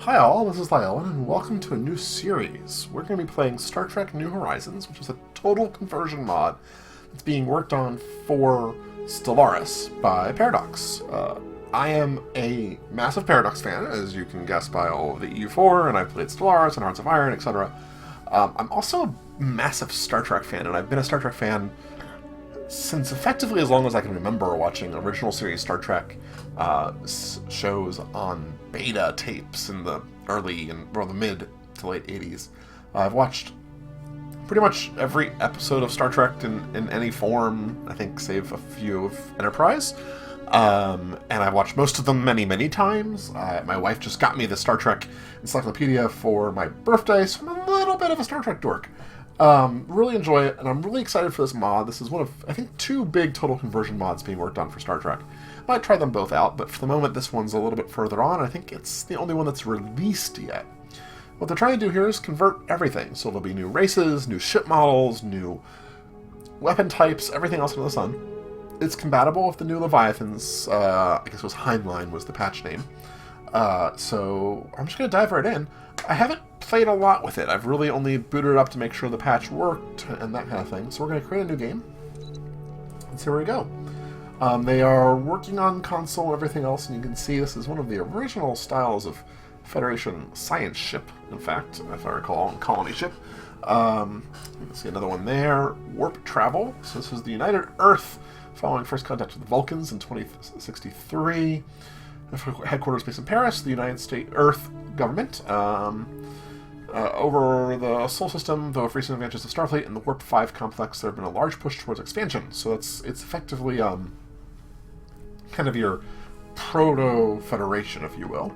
Hi all, this is Lyle, and welcome to a new series. We're going to be playing Star Trek New Horizons, which is a total conversion mod that's being worked on for Stellaris by Paradox. I am a massive Paradox fan, as you can guess by all of the EU4, and I've played Stellaris and Hearts of Iron, etc. I'm also a massive Star Trek fan, and I've been a Star Trek fan since effectively as long as I can remember, watching original series Star Trek shows on beta tapes in the early the mid to late 80s. I've watched pretty much every episode of Star Trek in any form, I think, save a few of Enterprise. And I've watched most of them many times. My wife just got me the Star Trek encyclopedia for my birthday, so I'm a little bit of a Star Trek dork. Really enjoy it, and I'm really excited for this mod. This is one of, I think, 2 big total conversion mods being worked on for Star Trek. Might try them both out, but for the moment this one's a little bit further on. I think it's the only one that's released yet. What they're trying to do here is convert everything. So there'll be new races, new ship models, new weapon types, everything else under the sun. It's compatible with the new Leviathans. I guess it was Heinlein was the patch name. So I'm just going to dive right in. I haven't played a lot with it. I've really only booted it up to make sure the patch worked and that kind of thing. So we're going to create a new game and see where we go. They are working on console and everything else, and you can see this is one of the original styles of Federation science ship, in fact, if I recall, colony ship. You can see another one there. Warp travel. So this is the United Earth following first contact with the Vulcans in 2063. Headquarters based in Paris, the United States Earth government. Over the Sol system, though of recent advances of Starfleet and the Warp 5 complex, there have been a large push towards expansion. So it's effectively kind of your proto-Federation, if you will.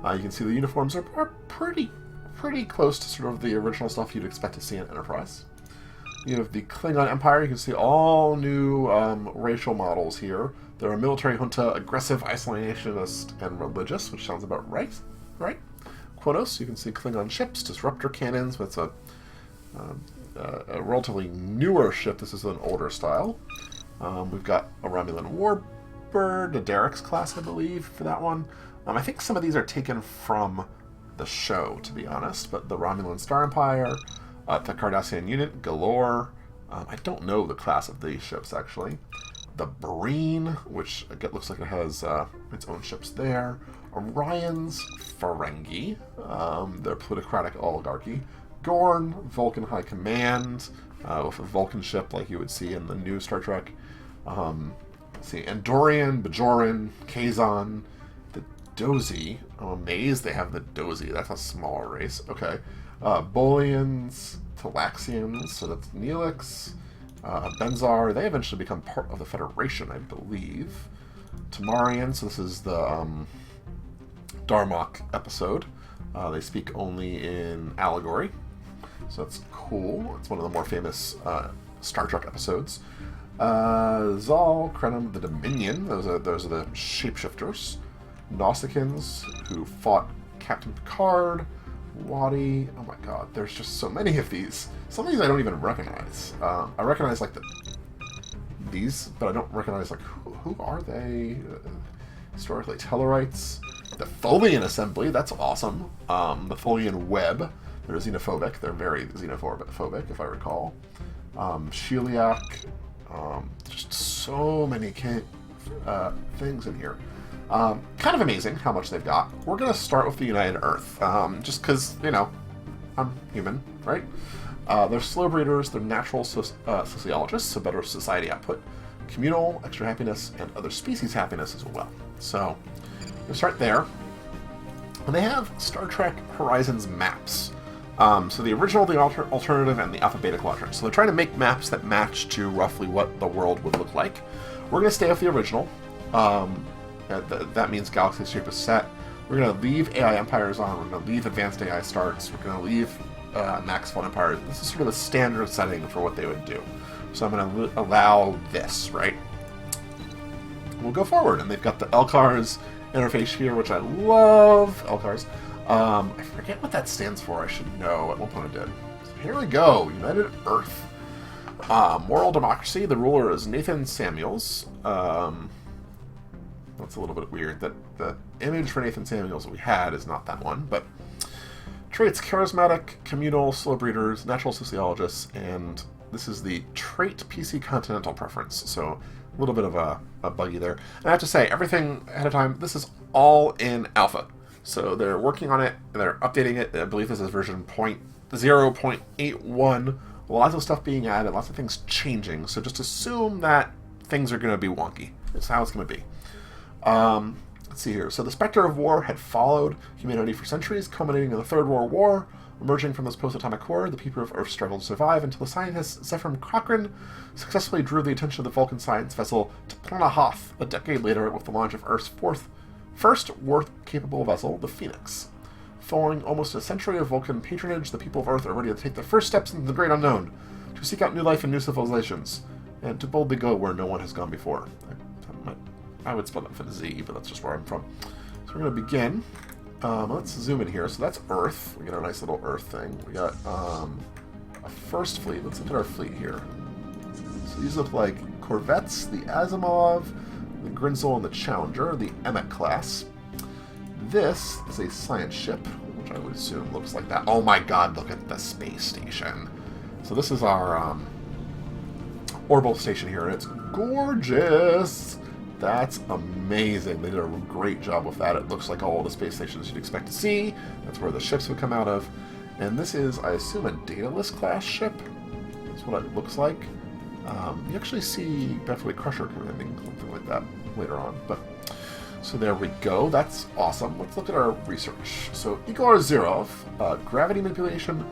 You can see the uniforms are pretty close to sort of the original stuff you'd expect to see in Enterprise. You have the Klingon Empire. You can see all new racial models here. They're a military junta, aggressive, isolationist, and religious, which sounds about right. Quotos, you can see Klingon ships, disruptor cannons. That's a relatively newer ship. This is an older style. We've got a Romulan warbird, a Derek's class, I believe, for that one. I think some of these are taken from the show, to be honest, but the Romulan Star Empire, the Cardassian unit, Galore. I don't know the class of these ships, actually. The Breen, which again looks like it has its own ships there. Orion's Ferengi, their plutocratic oligarchy. Gorn, Vulcan High Command, with a Vulcan ship like you would see in the new Star Trek. Let's see, Andorian, Bajoran, Kazon, the Dozy. Oh, Maze, they have the Dozy. That's a smaller race. Okay. Bolians, Talaxians, so that's Neelix. Benzar, they eventually become part of the Federation, I believe. Tamarian, so this is the Darmok episode. They speak only in allegory, so that's cool. It's one of the more famous Star Trek episodes. Zal, Krenim, the Dominion, those are the shapeshifters. Nausicaans, who fought Captain Picard. Wadi, oh my god, there's just so many of these. Some of these I don't even recognize. I recognize like these, but I don't recognize like who are they? Historically, Tellarites, the Tholian Assembly, that's awesome. The Tholian Web, they're xenophobic. They're very xenophobic, if I recall. Sheliak, just so many things in here. Kind of amazing how much they've got. We're going to start with the United Earth, just because, you know, I'm human, right? They're slow breeders, they're natural sociologists, so better society output, communal, extra happiness, and other species happiness as well. So, we'll start there. And they have Star Trek Horizons maps. So the original, the alternative, and the Alpha Beta Quadrant. So they're trying to make maps that match to roughly what the world would look like. We're going to stay with the original. That means Galaxy Shape is set. We're going to leave AI Empires on. We're going to leave Advanced AI Starts. We're going to leave Max Fun Empires. This is sort of a standard setting for what they would do. So I'm going to allow this, right? We'll go forward. And they've got the LCARS interface here, which I love. LCARS. I forget what that stands for. I should know. At one point I did. So here we go. United Earth. Moral democracy. The ruler is Nathan Samuels. That's a little bit weird that the image for Nathan Samuels that we had is not that one. But traits: charismatic, communal, slow breeders, natural sociologists, and this is the trait PC continental preference. So a little bit of a buggy there. And I have to say, everything ahead of time, this is all in alpha. So they're working on it, and they're updating it. I believe this is version 0.81. Lots of stuff being added, lots of things changing. So just assume that things are going to be wonky. That's how it's going to be. Let's see here. So the specter of war had followed humanity for centuries, culminating in the Third World War. Emerging from this post-atomic core, the people of Earth struggled to survive until the scientist Zephyr Cochrane successfully drew the attention of the Vulcan science vessel to Planet Hoth a decade later with the launch of Earth's first warp-capable vessel, the Phoenix. Following almost a century of Vulcan patronage, the people of Earth are ready to take their first steps into the great unknown, to seek out new life and new civilizations, and to boldly go where no one has gone before. I would spell that with a Z, but that's just where I'm from. So we're going to begin. Let's zoom in here. So that's Earth. We got our nice little Earth thing. We got a first fleet. Let's look at our fleet here. So these look like corvettes, the Asimov, the Grinzel, and the Challenger, the Emmet class. This is a science ship, which I would assume looks like that. Oh my god, look at the space station. So this is our orbital station here, and it's gorgeous. That's amazing. They did a great job with that. It looks like all the space stations you'd expect to see. That's where the ships would come out of. And this is, I assume, a Daedalus class ship. That's what it looks like. You actually see Beverly Crusher commanding something like that later on. But so there we go. That's awesome. Let's look at our research. So Igor Zirov, gravity manipulation,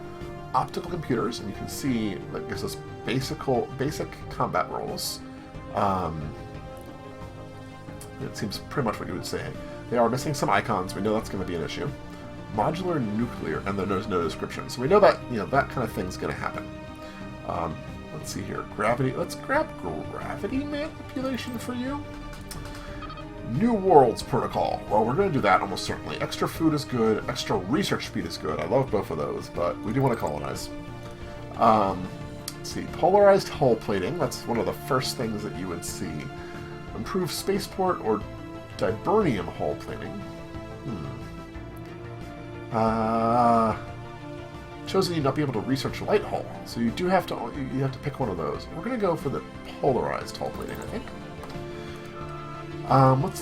optical computers, and you can see that gives us basic combat roles. It seems pretty much what you would say. They are missing some icons. We know that's going to be an issue. Modular nuclear, and then there's no description. So we know that that kind of thing's going to happen. Let's see here. Gravity. Let's grab gravity manipulation for you. New Worlds Protocol. Well, we're going to do that almost certainly. Extra food is good. Extra research speed is good. I love both of those, but we do want to colonize. Let's see. Polarized hull plating. That's one of the first things that you would see. Improved spaceport or Dibernium hull plating. Chosen you not be able to research light hull, so you have to pick one of those. We're going to go for the polarized hull plating, I think. Let's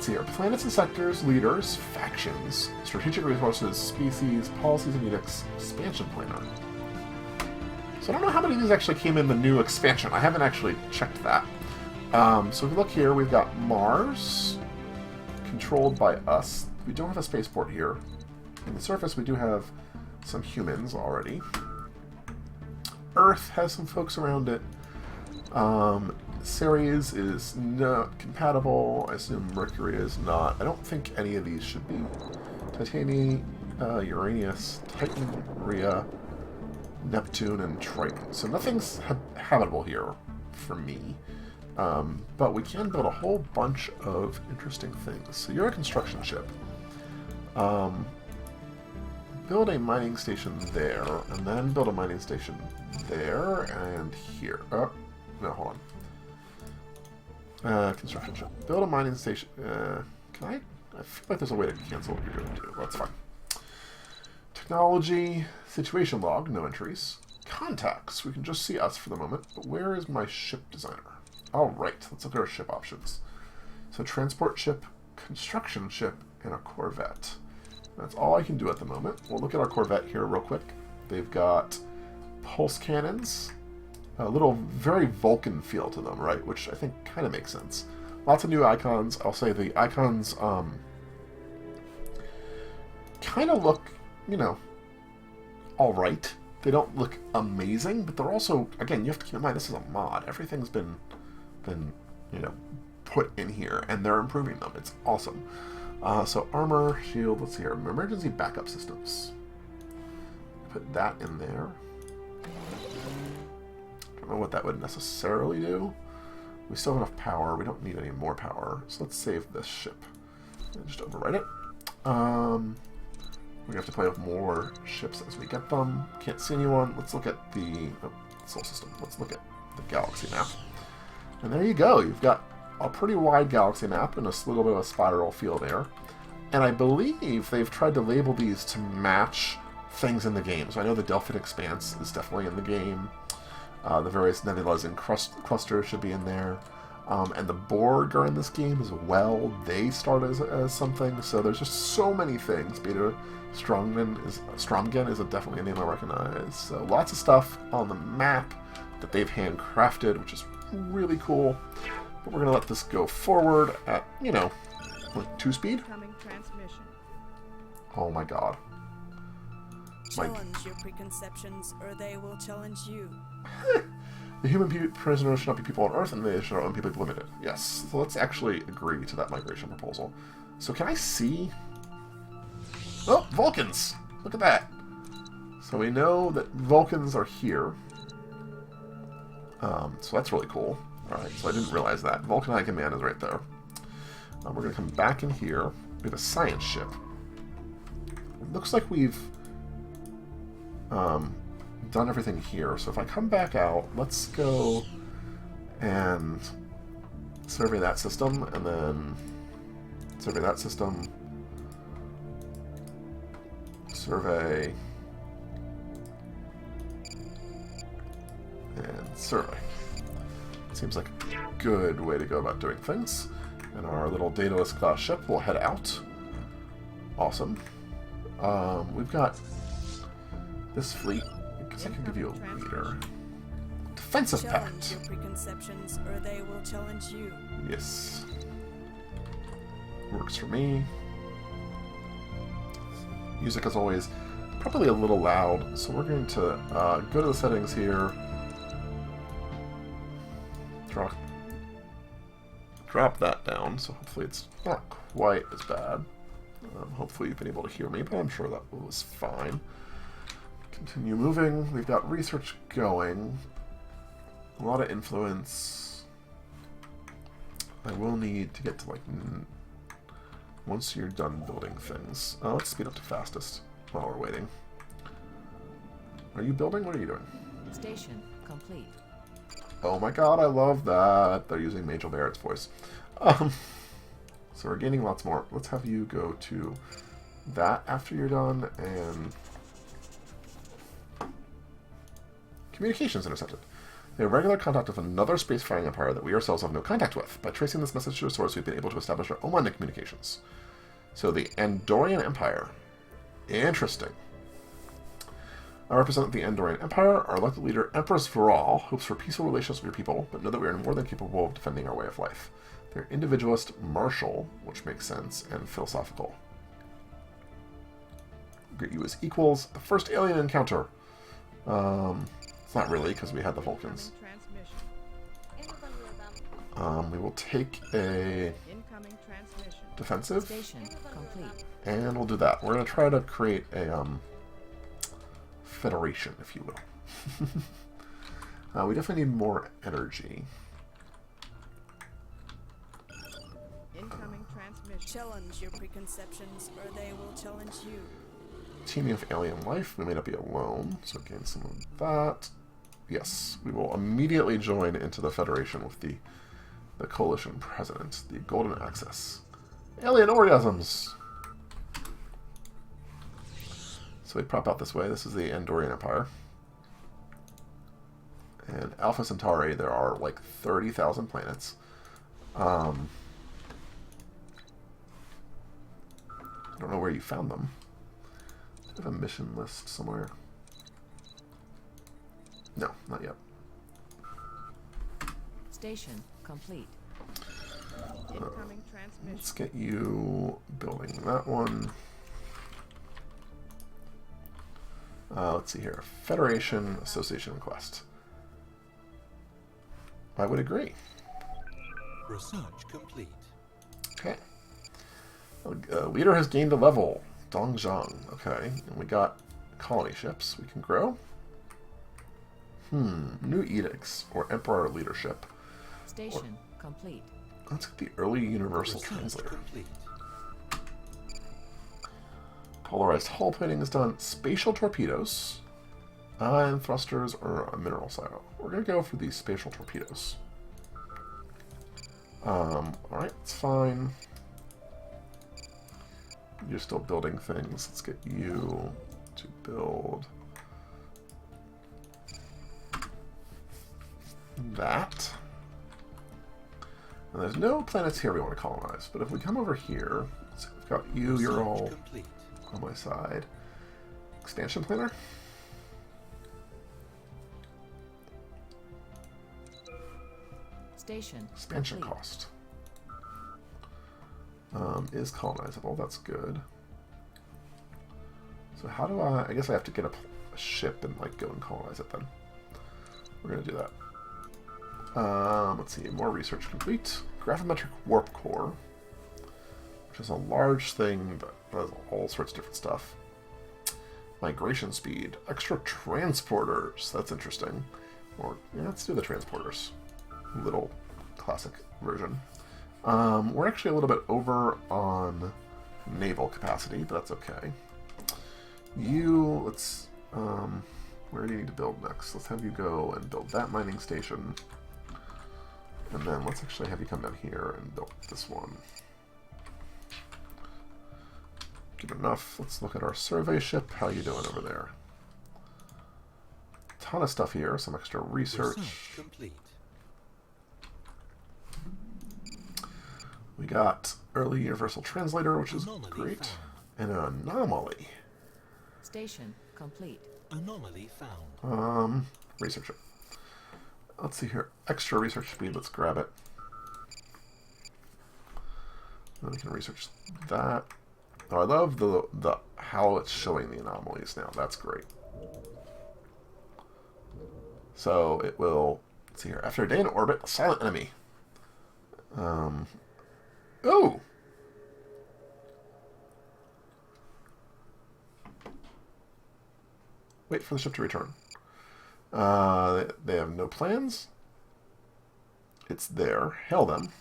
see here. Planets and sectors, leaders, factions, strategic resources, species, policies and edicts, expansion planner. So I don't know how many of these actually came in the new expansion. I haven't actually checked that. So if you look here, we've got Mars, controlled by us. We don't have a spaceport here. On the surface, we do have some humans already. Earth has some folks around it. Ceres is not compatible. I assume Mercury is not. I don't think any of these should be. Titania, Uranus, Titan, Rhea, Neptune, and Triton. So nothing's habitable here for me. But we can build a whole bunch of interesting things. So you're a construction ship. Build a mining station there, and then build a mining station there and here. Oh, no, hold on. Construction ship. Build a mining station. Can I? I feel like there's a way to cancel what you're doing too. Well, that's fine. Technology, situation log, no entries. Contacts. We can just see us for the moment. But where is my ship designer? All right, let's look at our ship options. So transport ship, construction ship, and a corvette. That's all I can do at the moment. We'll look at our corvette here real quick. They've got pulse cannons, a little very Vulcan feel to them, right? Which I think kind of makes sense. Lots of new icons. I'll say the icons kind of look, all right. They don't look amazing, but they're also, again, you have to keep in mind this is a mod. Everything's been put in here, and they're improving them. It's awesome. So armor, shield, let's see here. Emergency backup systems. Put that in there. Don't know what that would necessarily do. We still have enough power. We don't need any more power. So let's save this ship. And just overwrite it. We have to play with more ships as we get them. Can't see anyone. Let's look at the solar system. Let's look at the galaxy map. And there you go. You've got a pretty wide galaxy map and a little bit of a spiral field there. And I believe they've tried to label these to match things in the game. So I know the Delphic Expanse is definitely in the game. The various nebulas and clusters should be in there. And the Borg are in this game as well. They start as something. So there's just so many things. Beta Stromgen is definitely a name I recognize. So lots of stuff on the map that they've handcrafted, which is really cool. But we're going to let this go forward at, you know, like 2 speed. Oh my god. Challenge your preconceptions, or they will challenge you. The human prisoners should not be people on Earth, and they should not be people limited. Yes. So let's actually agree to that migration proposal. So can I see... Oh, Vulcans! Look at that! So we know that Vulcans are here. So that's really cool. Alright, so I didn't realize that. Vulcan High Command is right there. We're going to come back in here. We have a science ship. It looks like we've done everything here. So if I come back out, let's go and survey that system, and then survey that system. Survey. And survey. Seems like a good way to go about doing things. And our little Daedalus class ship will head out. Awesome. We've got this fleet. I guess I can give you a leader. Defensive pact. Your preconceptions, or they will challenge you. Yes. Works for me. Music, as always, probably a little loud, so we're going to go to the settings here. Drop that down, so hopefully it's not quite as bad. Hopefully you've been able to hear me, but I'm sure that was fine. Continue moving. We've got research going. A lot of influence. I will need to get to, like, once you're done building things. Let's speed up to fastest while we're waiting. Are you building? What are you doing? Station complete. Oh my god, I love that. They're using Majel Barrett's voice. So we're gaining lots more. Let's have you go to that after you're done, and... Communications intercepted. We have regular contact with another spacefaring empire that we ourselves have no contact with. By tracing this message to a source, we've been able to establish our own line of communications. So the Andorian Empire. Interesting. I represent the Andorian Empire. Our elected leader, Empress Viral, hopes for peaceful relations with your people, but know that we are more than capable of defending our way of life. They're individualist, martial, which makes sense, and philosophical. Greet you as equals. The first alien encounter. It's not really, because we had the Vulcans. We will take a defensive, Station complete. and we'll do that. We're going to try to create a federation, if you will. We definitely need more energy. Incoming transmission. Challenge your preconceptions, or they will challenge you. Teaming of alien life. We may not be alone, so gain some of that. Yes, we will immediately join into the Federation with the Coalition President, the Golden Access. Alien orgasms! So we prop out this way. This is the Andorian Empire. And Alpha Centauri, there are like 30,000 planets. I don't know where you found them. I have a mission list somewhere. No, not yet. Station complete. Incoming transmission. Let's get you building that one. Let's see here. Federation Association Request. I would agree. Research complete. Okay. Leader has gained a level. Dongzhang. Okay. And we got colony ships. We can grow. New edicts or emperor leadership. Station complete. Let's get the early universal Research translator. complete. Polarized hull plating is done. Spatial torpedoes. Ion thrusters or a mineral silo. We're going to go for these spatial torpedoes. Alright, it's fine. You're still building things. Let's get you to build that. And there's no planets here we want to colonize, but if we come over here, so we've got you, you're all Complete. on my side. Expansion planner? Station. Expansion complete. cost. Is colonizable, that's good. So how do I guess I have to get a ship and like go and colonize it then. We're gonna do that. Let's see, more research complete. Gravimetric warp core, which is a large thing that does all sorts of different stuff. Migration speed, extra transporters, that's interesting. Or yeah, let's do the transporters. Little classic version. We're actually a little bit over on naval capacity, but that's okay. Let's, where do you need to build next? Let's have you go and build that mining station. And then let's actually have you come down here and build this one. Good enough. Let's look at our survey ship. How you doing over there? Ton of stuff here. Some extra research. Complete. We got early universal translator, which is Anomaly great. found. And an anomaly. Station complete. Anomaly found. Research it. Let's see here. Extra research speed. Let's grab it. Then we can research that. Oh, I love the how it's showing the anomalies now. That's great. So it will. Let's see here. After a day in orbit, a silent enemy. Oh. Wait for the ship to return. They have no plans. It's there. Hail them.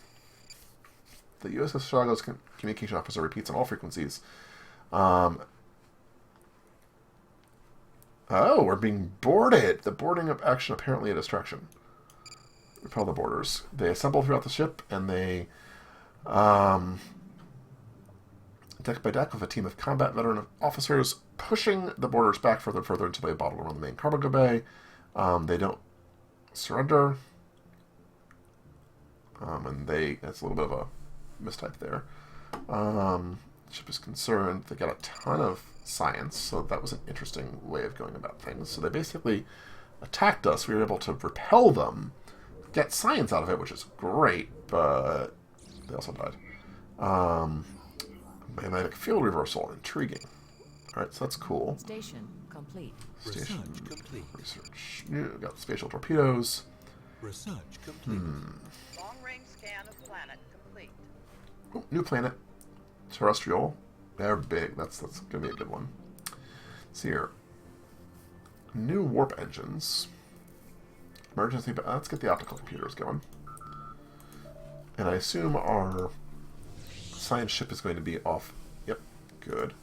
The USS Chicago's communication officer repeats on all frequencies. Oh, we're being boarded. The boarding of action apparently a distraction. Repel the boarders. They assemble throughout the ship, and they deck by deck with a team of combat veteran officers pushing the boarders back further and further until they bottle around the main cargo bay. They don't surrender. And that's a little bit of a mistype there. Ship is concerned. They got a ton of science, so that was an interesting way of going about things. So they basically attacked us. We were able to repel them, get science out of it, which is great, but they also died. Magnetic field reversal, intriguing. Alright, so that's cool. Station complete. Station Research complete. research. You got spatial torpedoes. Research complete. Long-range scan of planet complete. Oh, new planet. Terrestrial. They're big. That's gonna be a good one. Let's see here. New warp engines. Emergency. Let's get the optical computers going. And I assume our science ship is going to be off. Yep, good.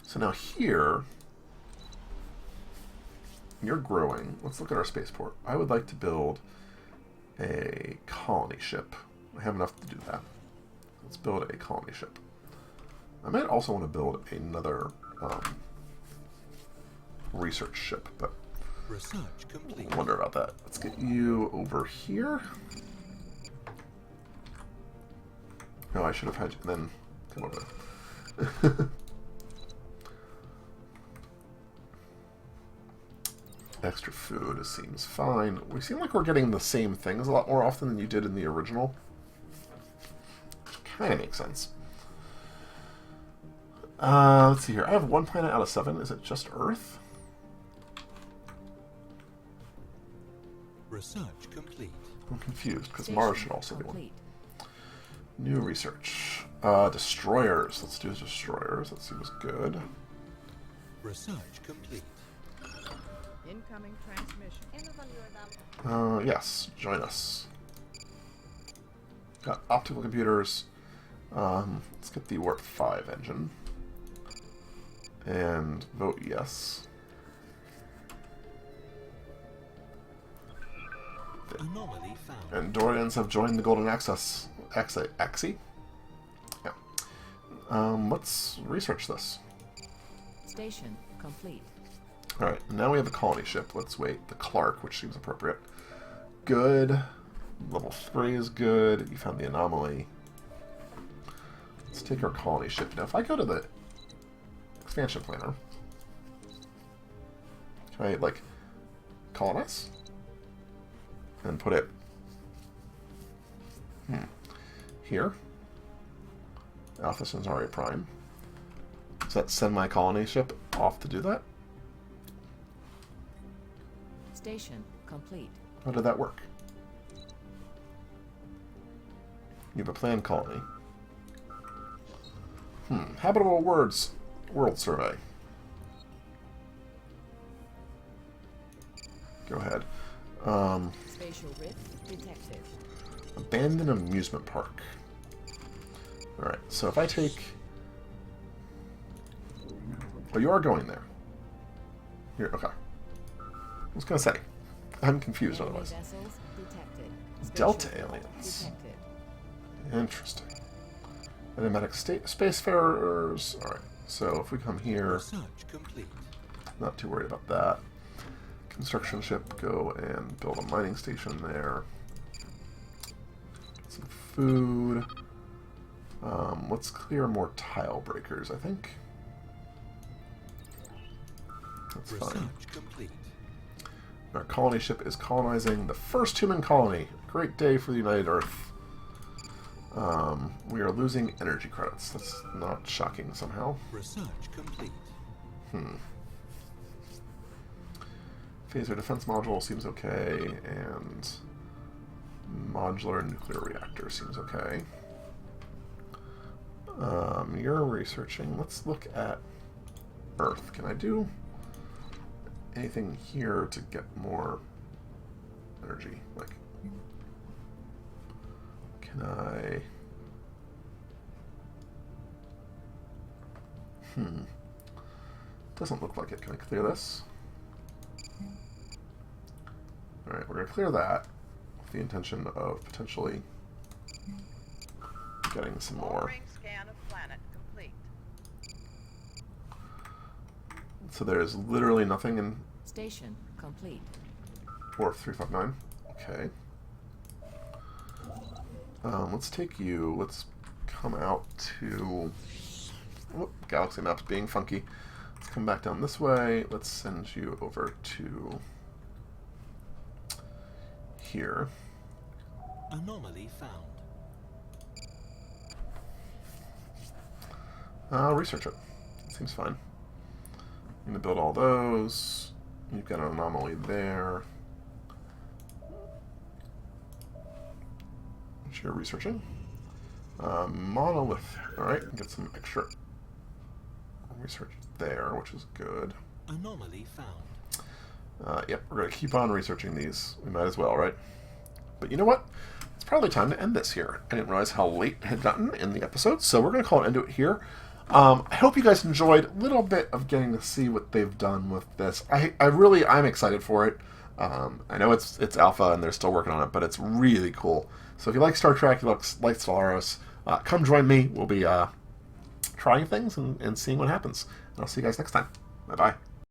So now here, you're growing. Let's look at our spaceport. I would like to build a colony ship. I have enough to do that. Let's build a colony ship. I might also want to build another research ship, but Research complete. I wonder about that. Let's get you over here. No, I should have had you then come over. Extra food seems fine. We seem like we're getting the same things a lot more often than you did in the original. Kind of makes sense. Let's see here. I have 1 planet out of 7. Is it just Earth? Research complete. I'm confused because Station Mars should also be one. complete. New research. Destroyers. Let's do destroyers. That seems good. Research complete. Incoming transmission. Yes. Join us. Got optical computers. Let's get the Warp 5 engine. And vote yes. Anomaly found. Andorians have joined the Golden Access. Axie. Yeah. Let's research this. Station complete. Alright, now we have a colony ship. Let's wait. The Clark, which seems appropriate. Good. Level 3 is good. You found the anomaly. Let's take our colony ship. Now, if I go to the expansion planner, can I, like, colonize? And put it here. Alpha Centauri Prime. Does that send my colony ship off to do that? Station complete. How did that work? You have a planned colony. Habitable world survey. Go ahead. Spatial rift detected. Abandoned amusement park. Alright, so if I take... Oh, you are going there. Here, okay. I was going to say. I'm confused Enemy otherwise. vessels detected. Delta Spatial rift aliens. detected. Interesting. Enigmatic spacefarers. Alright, so if we come here... Research complete. Not too worried about that. Construction ship, go and build a mining station there. Get some food. Let's clear more tile breakers, I think. That's fine. Research complete. Our colony ship is colonizing the first human colony. Great day for the United Earth. We are losing energy credits. That's not shocking somehow. Research complete. Phaser defense module seems okay, and modular nuclear reactor seems okay. You're researching. Let's look at Earth. Can I do anything here to get more energy? Like, can I... Doesn't look like it. Can I clear this? Alright, we're going to clear that with the intention of potentially getting some more. Long-range scan of planet complete. So there's literally nothing in Station complete. Wharf 359. Okay. Let's take you. Let's come out to... Whoop, galaxy map's being funky. Let's come back down this way. Let's send you over to... here. Anomaly found. Research it. Seems fine. I'm going to build all those. You've got an anomaly there. Which you're researching. Monolith. Alright, get some extra research there, which is good. Anomaly found. Yep, we're going to keep on researching these. We might as well, right? But you know what? It's probably time to end this here. I didn't realize how late it had gotten in the episode, so we're going to call it end to it here. I hope you guys enjoyed a little bit of getting to see what they've done with this. I'm excited for it. I know it's alpha and they're still working on it, but it's really cool. So if you like Star Trek, you like Stellaris, come join me. We'll be trying things and seeing what happens. And I'll see you guys next time. Bye-bye.